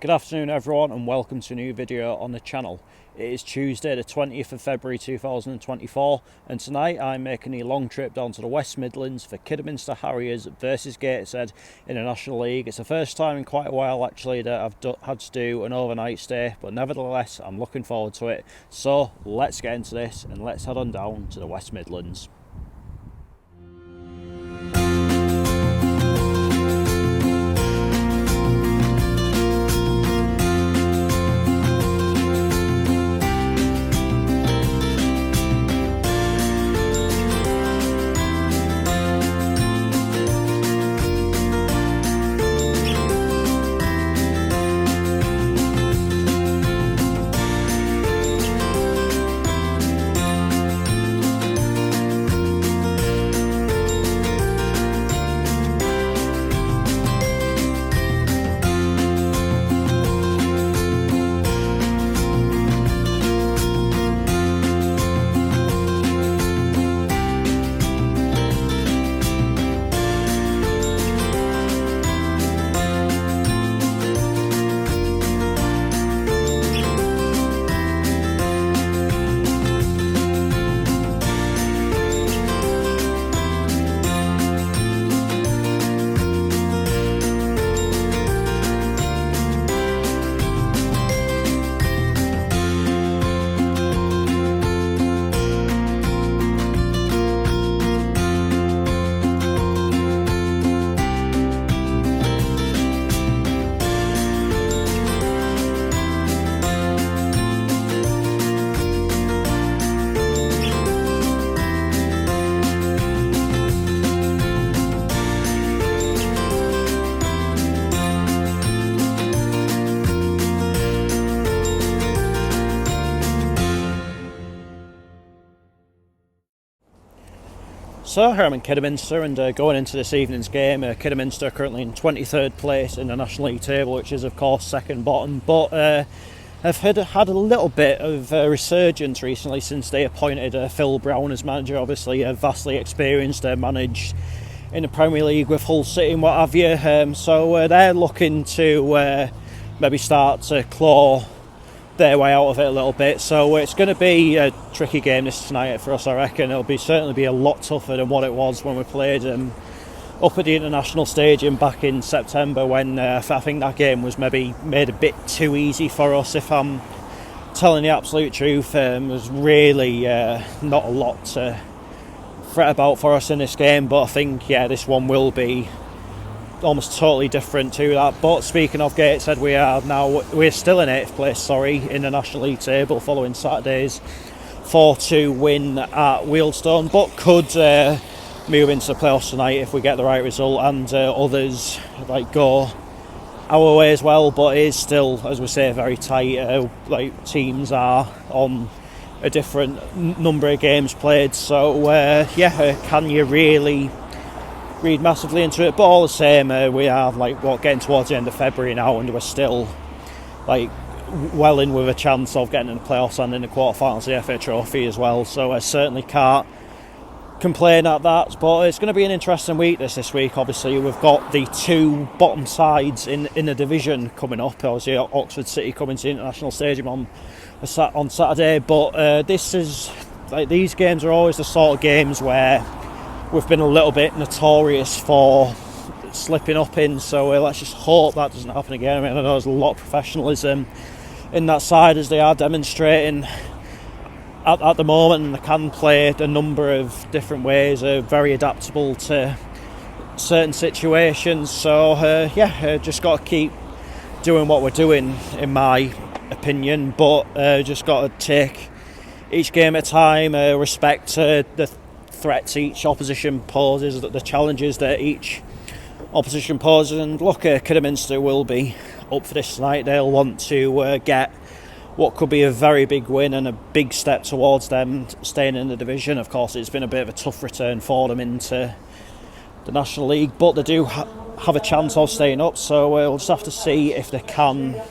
Good afternoon everyone and welcome to a new video on the channel. It is Tuesday the 20th of February 2024 and tonight I'm making a long trip down to the West Midlands for Kidderminster Harriers versus Gateshead in the National League. It's the first time in quite a while actually that I've had to do an overnight stay, but nevertheless I'm looking forward to it. So let's get into this and let's head on down to the West Midlands. So here I'm in Kidderminster and going into this evening's game. Kidderminster currently in 23rd place in the National League table, which is of course second bottom, but have had a little bit of resurgence recently since they appointed Phil Brown as manager. Obviously vastly experienced, managed in the Premier League with Hull City and what have you, so they're looking to maybe start to claw their way out of it a little bit. So it's going to be a tricky game this tonight for us, I reckon. It'll certainly be a lot tougher than what it was when we played up at the International Stadium back in September, when I think that game was maybe made a bit too easy for us, if I'm telling the absolute truth. There's really not a lot to fret about for us in this game, but I think this one will be almost totally different to that. But speaking of Gateshead, we're still in 8th place in the National League table following Saturday's 4-2 win at Wealdstone, but could move into the playoffs tonight if we get the right result and others go our way as well. But it is still, as we say, very tight. Teams are on a different number of games played, so can you really read massively into it? But all the same, we are getting towards the end of February now, and we're still well in with a chance of getting in the playoffs and in the quarterfinals of the FA Trophy as well. So I certainly can't complain at that. But it's going to be an interesting week this week. Obviously, we've got the two bottom sides in the division coming up. Obviously, Oxford City coming to the International Stadium on Saturday. But this is these games are always the sort of games where we've been a little bit notorious for slipping up in, so let's just hope that doesn't happen again. I know there's a lot of professionalism in that side, as they are demonstrating at the moment, and they can play a number of different ways, very adaptable to certain situations. So just got to keep doing what we're doing, in my opinion, but just got to take each game at a time, respect the threats each opposition poses, the challenges that each opposition poses, and look, Kidderminster will be up for this tonight. They'll want to get what could be a very big win and a big step towards them staying in the division. Of course, it's been a bit of a tough return for them into the National League, but they do have a chance of staying up, so we'll just have to see if they can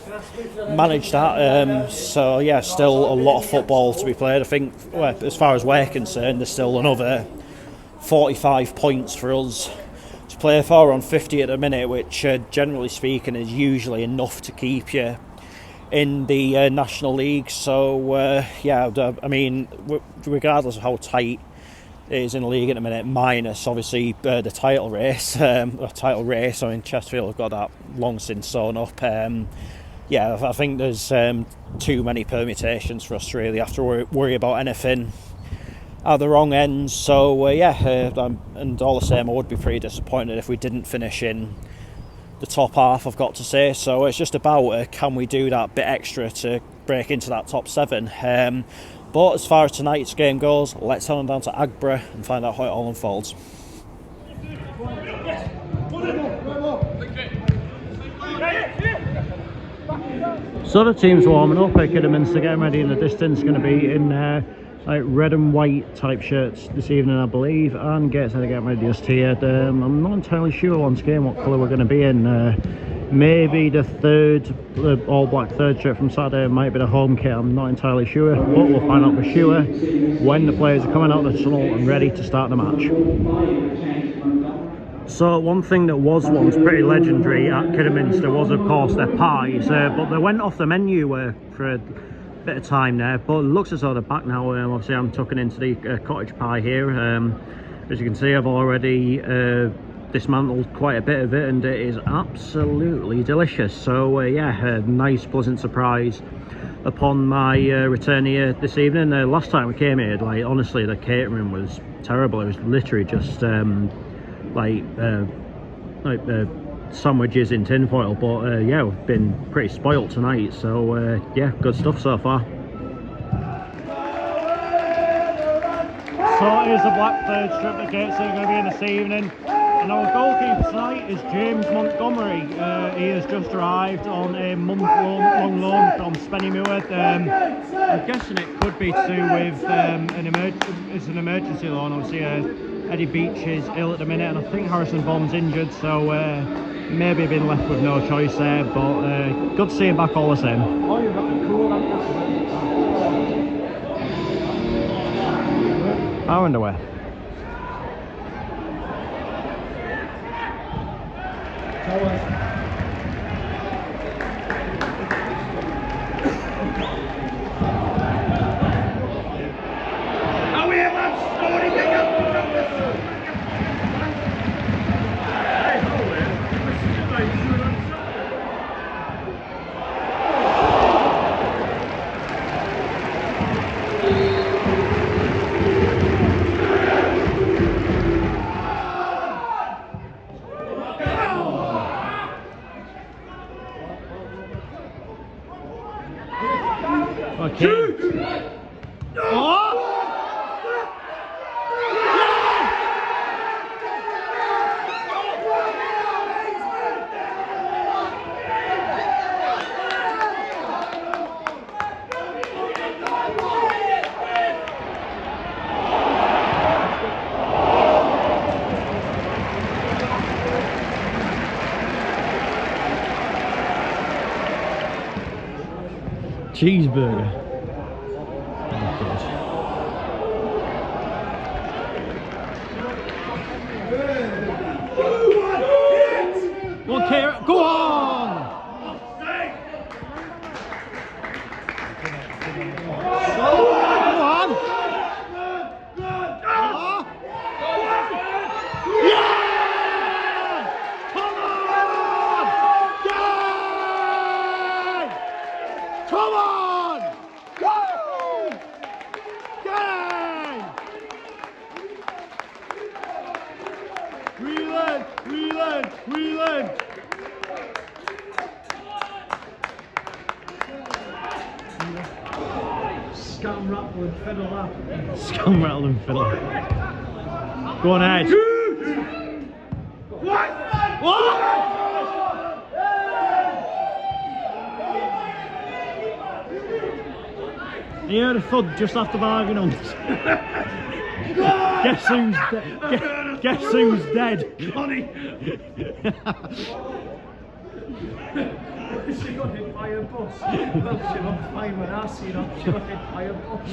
manage that. Still a lot of football to be played. I think, as far as we're concerned, there's still another 45 points for us to to play for. We're on 50 at the minute, which generally speaking is usually enough to keep you in the National League. So yeah, I mean, regardless of how tight it is in the league at the minute, minus obviously the title race. I mean, Chesterfield have got that long since sewn up. Yeah, I think there's too many permutations for us to really have to worry about anything at the wrong end. So yeah, and all the same, I would be pretty disappointed if we didn't finish in the top half, I've got to say. So it's just about can we do that bit extra to break into that top 7. But as far as tonight's game goes, let's head on down to Agborough and find out how it all unfolds. So the team's warming up at Kidderminster, getting ready in the distance. Going to be in like red and white type shirts this evening, I believe, and Gateshead are getting ready just here. I'm not entirely sure once again what colour we're going to be in. Maybe the all black third shirt from Saturday might be the home kit. I'm not entirely sure, but we'll find out for sure when the players are coming out of the tunnel and ready to start the match. So one thing that was once pretty legendary at Kidderminster was of course their pies, but they went off the menu for a bit of time there, but it looks as though they're back now. Obviously I'm tucking into the cottage pie here. As you can see, I've already dismantled quite a bit of it and it is absolutely delicious. So yeah, a nice pleasant surprise upon my return here this evening. Last time we came here, like honestly, the catering was terrible. It was literally just like sandwiches in tinfoil, but yeah, we've been pretty spoilt tonight. So yeah, good stuff so far. So here's the black third strip that Gateshead are going to be in this evening. And our goalkeeper tonight is James Montgomery. He has just arrived on a month-long loan from Spennymoor. I'm guessing it could be to do with it's an emergency loan. Obviously, Eddie Beach is ill at the minute, and I think Harrison Bond's injured, so maybe been left with no choice there. But good to see him back all the same. Our underwear. Okay. Cheeseburger. Okay, go on! Go on! Yeah! Come on! Yeah! Come on! Go! Yeah! Reland! Scum, rattle and fiddle up. Scum, rattle and fiddle. Go on, Ed. What? You heard a thud just after bargain on. Guess who's dead? Connie. She got hit by a bus. Well, she not fine when I see her. She got hit by a bus.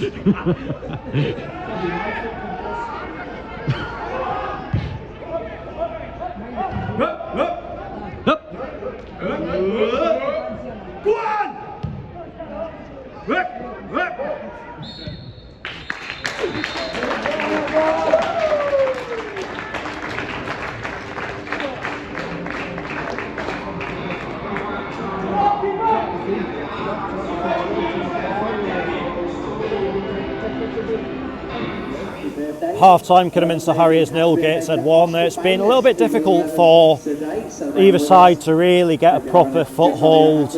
Half-time, Kidderminster Harriers 0, Gateshead 1. It's been a little bit difficult for either side to really get a proper foothold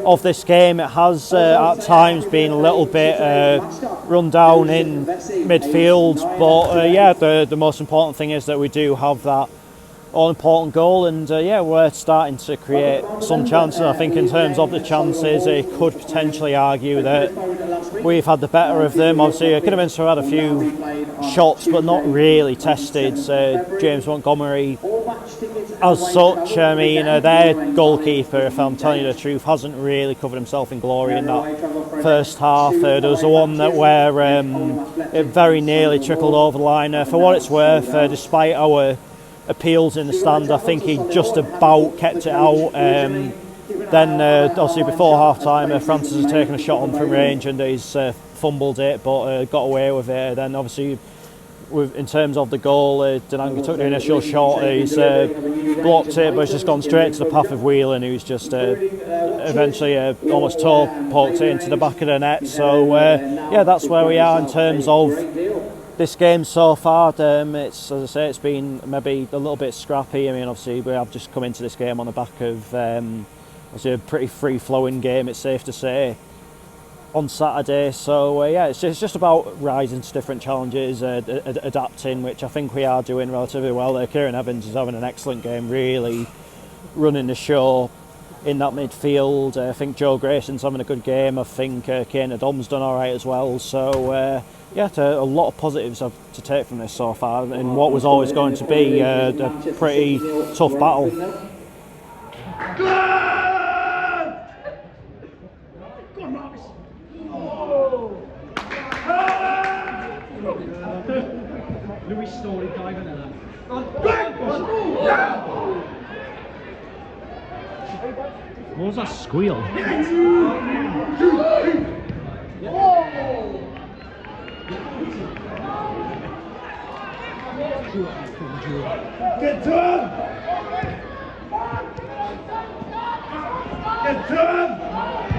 of this game. It has at times been a little bit run down in midfield, but yeah, the most important thing is that we do have that all-important goal, and yeah, we're starting to create some chances. I think in terms of the chances, it could potentially argue that we've had the better of them. Obviously, Kidderminster had a few shots, but not really tested. James Montgomery, as such, I mean, their goalkeeper, if I'm telling you the truth, hasn't really covered himself in glory in that first half. There was the one where it very nearly trickled over the line. For what it's worth, despite our appeals in the stand, I think he just about kept it out. Then obviously before half time, Francis has taken a shot on from range and he's fumbled it, but got away with it. Then obviously in terms of the goal, Denanga took the initial shot, he's blocked it, but it's just gone straight to the path of Whelan, who's just eventually almost poked it into the back of the net. So yeah, that's where we are in terms of this game so far. It's, as I say, it's been maybe a little bit scrappy. I mean, obviously we have just come into this game on the back of obviously a pretty free-flowing game, it's safe to say, on Saturday. So yeah, it's just about rising to different challenges, adapting, which I think we are doing relatively well. Kieran Evans is having an excellent game, really running the show in that midfield. I think Joe Grayson's having a good game. I think Kane Dom's done all right as well. So yeah, a lot of positives to take from this so far in what was always going to be a pretty tough battle. Louis Story diving in that. What was that squeal? Get to him! Get to him!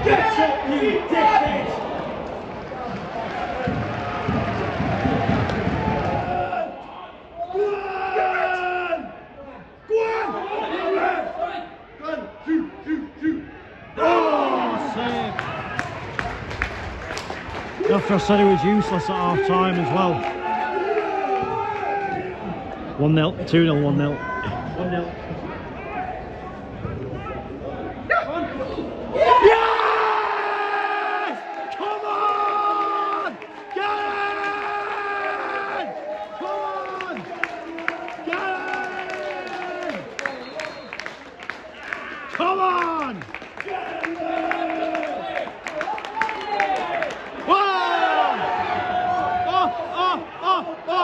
Get up, you dickhead! Go on! Shoot! Oh, save! After I said he was useless at half time as well. 1-0, 2-0, 1-0. 1-0. Yes! Come on! Get it! Come on! Get it! Come on! Whoa! Oh!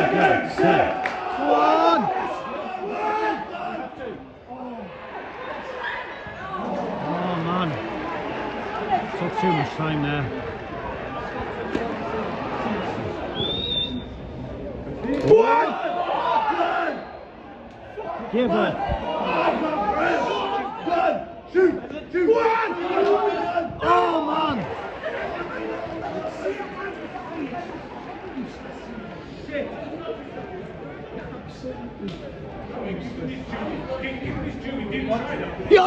Gateshead! One! Oh man, took too much time there. What? Give it. Shoot! What? Oh man! Yo!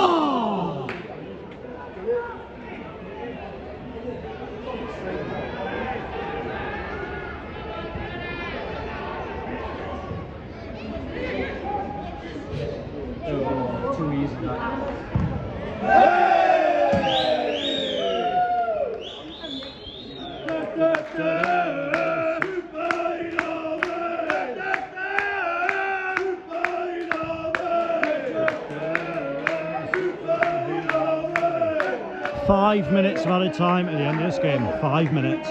Oh, too easy that. 5 minutes of added time at the end of this game. 5 minutes.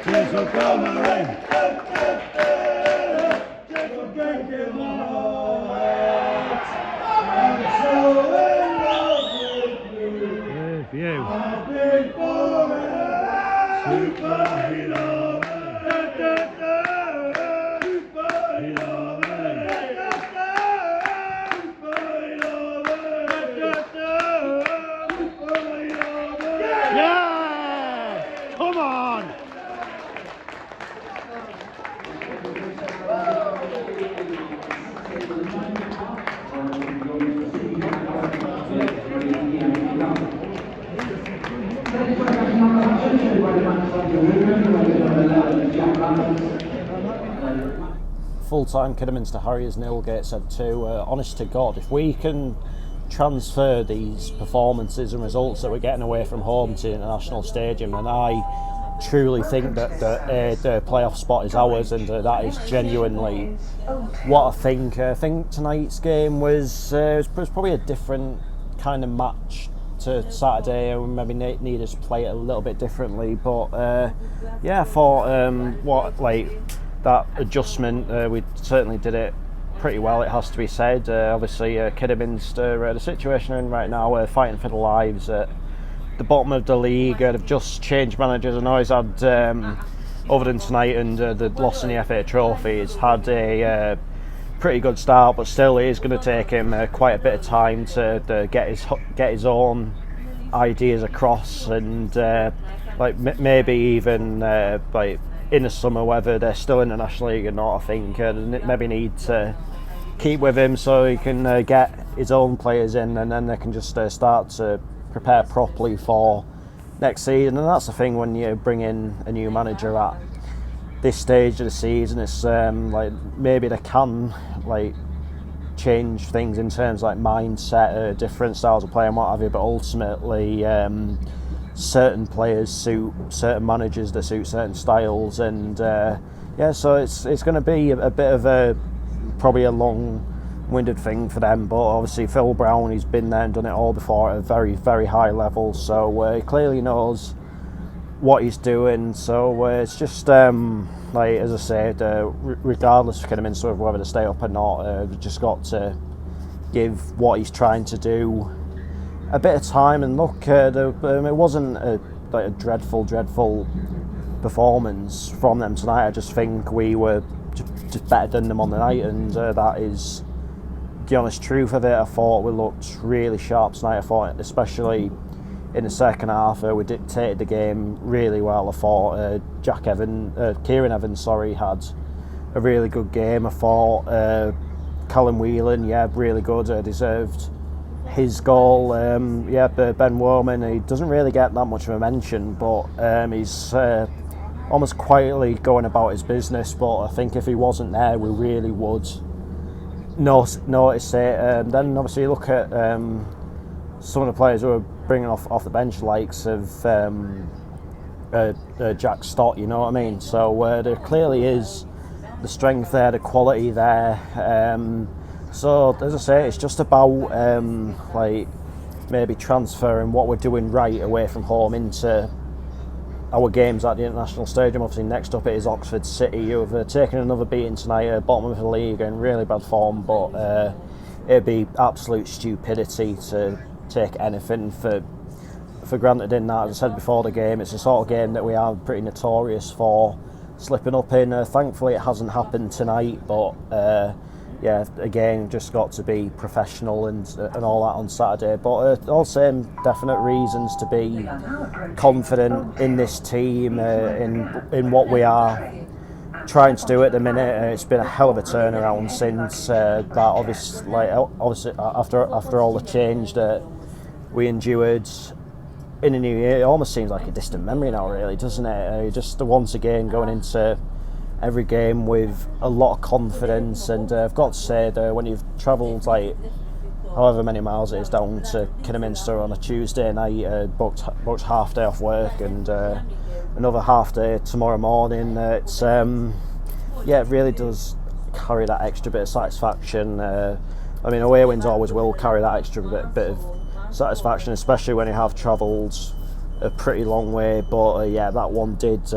Cheers for coming. View. Yeah! Come on! Full-time Kidderminster Harriers 0, Gateshead 2. Honest to God, if we can transfer these performances and results that we're getting away from home to the International Stadium, and I truly think that the playoff spot is ours, and that is genuinely what I think. I think tonight's game was probably a different kind of match to Saturday, and maybe needed to play it a little bit differently. But yeah, I thought that adjustment, we certainly did it pretty well, it has to be said. Obviously, Kidderminster, the situation they're in right now, we're fighting for their lives at the bottom of the league. They've just changed managers. I know he's had, other than tonight and the loss in the FA Trophy, he's had a pretty good start, but still it is going to take him quite a bit of time to get his own ideas across, and maybe even in the summer, whether they're still in the National League or not, I think maybe need to keep with him so he can get his own players in, and then they can just start to prepare properly for next season. And that's the thing when you bring in a new manager at this stage of the season, it's maybe they can change things in terms of mindset, different styles of play and what have you, but ultimately certain players suit certain managers that suit certain styles, and so it's going to be a bit of probably a long-winded thing for them. But obviously Phil Brown, he's been there and done it all before at a very, very high level, so he clearly knows what he's doing. So it's just as I said, regardless of Kidderminster of whether to stay up or not, we've just got to give what he's trying to do a bit of time. And look, it wasn't a dreadful performance from them tonight. I just think we were just better than them on the night, and that is the honest truth of it. I thought we looked really sharp tonight. I thought, especially in the second half, we dictated the game really well. I thought Kieran Evans, had a really good game. I thought Callum Whelan, really good, deserved his goal. Ben Woman, he doesn't really get that much of a mention, but he's almost quietly going about his business. But I think if he wasn't there, we really would notice it. Then obviously you look at some of the players who are bringing off the bench, likes of Jack Stott, you know what I mean? So there clearly is the strength there, the quality there. So as I say, it's just about maybe transferring what we're doing right away from home into our games at the International Stadium. Obviously next up it is Oxford City, who have taken another beating tonight, bottom of the league, in really bad form, but it'd be absolute stupidity to take anything for granted in that. As I said before the game, it's the sort of game that we are pretty notorious for slipping up in. Thankfully it hasn't happened tonight, but again, just got to be professional and all that on Saturday. But all same definite reasons to be confident in this team, in what we are trying to do at the minute. It's been a hell of a turnaround since that. Obviously, after all the change that we endured in the new year, it almost seems like a distant memory now, really, doesn't it? Just once again going into every game with a lot of confidence, and I've got to say that when you've travelled however many miles it is down to Kidderminster on a Tuesday night, booked half day off work and another half day tomorrow morning. It's it really does carry that extra bit of satisfaction. I mean, away wins always will carry that extra bit of satisfaction, especially when you have travelled a pretty long way. But that one did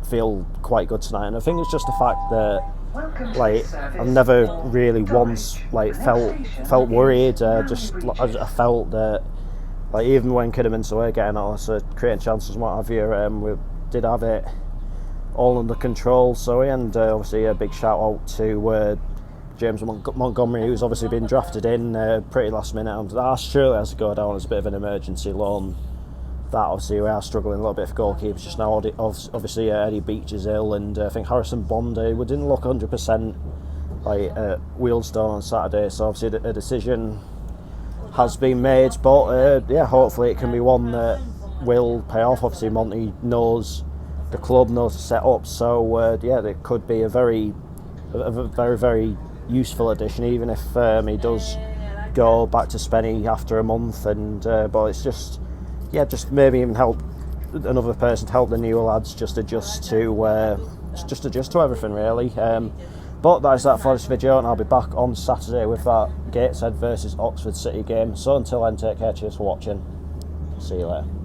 feel quite good tonight, and I think it's just the fact that I've never really once felt worried. I felt that even when Kidderminster were getting at us, creating chances and what have you, we did have it all under control. So and obviously a big shout out to James Montgomery, who's obviously been drafted in pretty last minute, and that surely has to go down as a bit of an emergency loan. That obviously we are struggling a little bit for goalkeepers just now. Obviously Eddie Beach is ill, and I think Harrison Bondi, we didn't look 100% Wheelstone on Saturday, so obviously a decision has been made, but hopefully it can be one that will pay off. Obviously Monty knows the club, knows the setup, so it could be a very very useful addition, even if he does go back to Spenny after a month, and but it's just maybe even help another person to help the newer lads just adjust to everything really. But that is that for this video, and I'll be back on Saturday with that Gateshead versus Oxford City game. So until then, take care, cheers for watching, see you later.